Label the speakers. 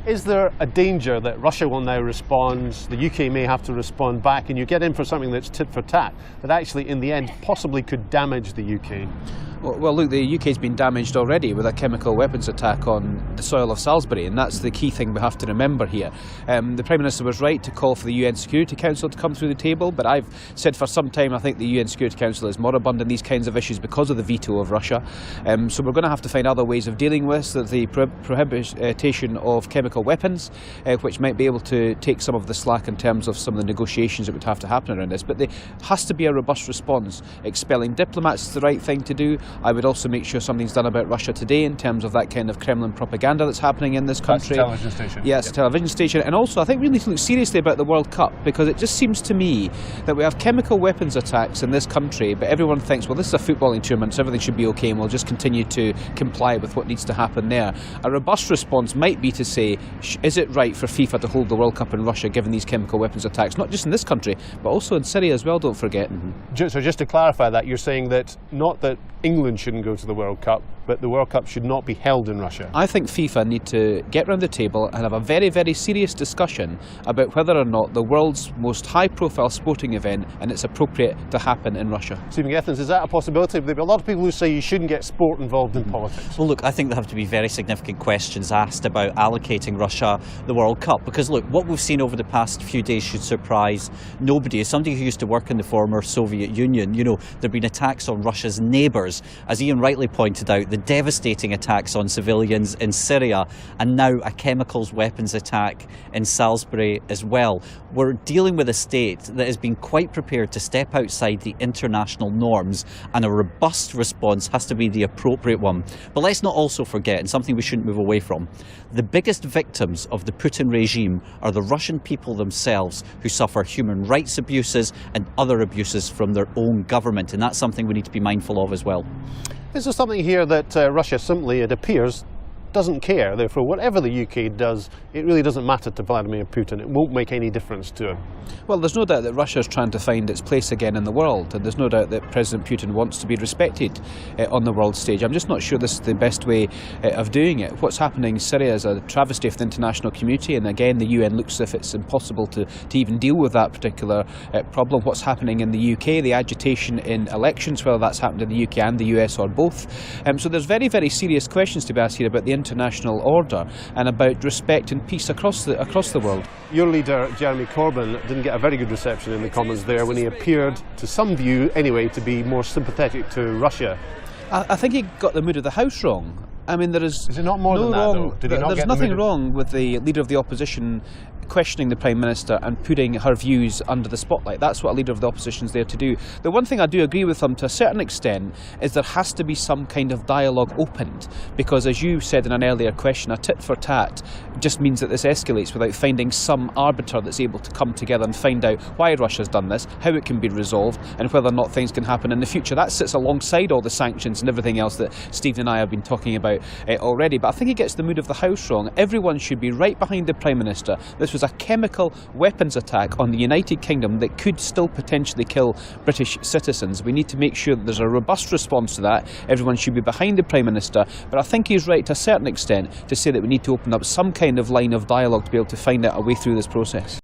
Speaker 1: Is there a danger that Russia will now respond, the UK may have to respond back, and you get in for something that's tit for tat, that actually in the end possibly could damage the UK?
Speaker 2: Well, look, the UK's been damaged already with a chemical weapons attack on the soil of Salisbury, and that's the key thing we have to remember here. The Prime Minister was right to call for the UN Security Council to come through the table, but I've said for some time I think the UN Security Council is moribund in these kinds of issues because of the veto of Russia. So we're going to have to find other ways of dealing with the prohibition of chemical weapons, which might be able to take some of the slack in terms of some of the negotiations that would have to happen around this. But there has to be a robust response. Expelling diplomats is the right thing to do. I would also make sure something's done about Russia Today in terms of that kind of Kremlin propaganda that's happening in this country.
Speaker 1: That's a television station.
Speaker 2: Yes, yep. A television station. And also I think we need to look seriously about the World Cup, because it just seems to me that we have chemical weapons attacks in this country, but everyone thinks, well, this is a footballing tournament, so everything should be okay and we'll just continue to comply with what needs to happen there. A robust response might be to say, is it right for FIFA to hold the World Cup in Russia given these chemical weapons attacks, not just in this country, but also in Syria as well, don't forget.
Speaker 1: So just to clarify that, you're saying that not that England shouldn't go to the World Cup, but the World Cup should not be held in Russia.
Speaker 2: I think FIFA need to get round the table and have a very, very serious discussion about whether or not the world's most high-profile sporting event and it's appropriate to happen in Russia.
Speaker 1: Stephen Gethins, is that a possibility? There are a lot of people who say you shouldn't get sport involved in politics.
Speaker 3: Well, look, I think there have to be very significant questions asked about allocating Russia the World Cup, because look, what we've seen over the past few days should surprise nobody. As somebody who used to work in the former Soviet Union, you know, there have been attacks on Russia's neighbours. As Ian rightly pointed out, the devastating attacks on civilians in Syria, and now a chemicals weapons attack in Salisbury as well. We're dealing with a state that has been quite prepared to step outside the international norms, and a robust response has to be the appropriate one. But let's not also forget, and something we shouldn't move away from, the biggest victims of the Putin regime are the Russian people themselves, who suffer human rights abuses and other abuses from their own government, and that's something we need to be mindful of as well.
Speaker 1: Is there something here that Russia simply, it appears, doesn't care? Therefore, whatever the UK does, it really doesn't matter to Vladimir Putin. It won't make any difference to him.
Speaker 2: Well, there's no doubt that Russia is trying to find its place again in the world, and there's no doubt that President Putin wants to be respected on the world stage. I'm just not sure this is the best way of doing it. What's happening in Syria is a travesty of the international community, and again the UN looks as if it's impossible to even deal with that particular problem. What's happening in the UK, the agitation in elections, whether that's happened in the UK and the US or both. So there's very, very serious questions to be asked here about the international order and about respect and peace across the world.
Speaker 1: Your leader, Jeremy Corbyn, didn't get a very good reception in the Commons there when he appeared, to some view anyway, to be more sympathetic to Russia.
Speaker 2: I think he got the mood of the House wrong. I mean, there is
Speaker 1: it not more
Speaker 2: no
Speaker 1: than that,
Speaker 2: wrong,
Speaker 1: though? Did he not
Speaker 2: there's
Speaker 1: get
Speaker 2: nothing
Speaker 1: the mood
Speaker 2: wrong with the leader of the opposition questioning the Prime Minister and putting her views under the spotlight. That's what a leader of the opposition is there to do. The one thing I do agree with him to a certain extent is there has to be some kind of dialogue opened, because as you said in an earlier question, a tit for tat just means that this escalates without finding some arbiter that's able to come together and find out why Russia's done this, how it can be resolved, and whether or not things can happen in the future. That sits alongside all the sanctions and everything else that Stephen and I have been talking about already. But I think he gets the mood of the House wrong. Everyone should be right behind the Prime Minister. This was a chemical weapons attack on the United Kingdom that could still potentially kill British citizens. We need to make sure that there's a robust response to that. Everyone should be behind the Prime Minister. But I think he's right to a certain extent to say that we need to open up some kind of line of dialogue to be able to find out a way through this process.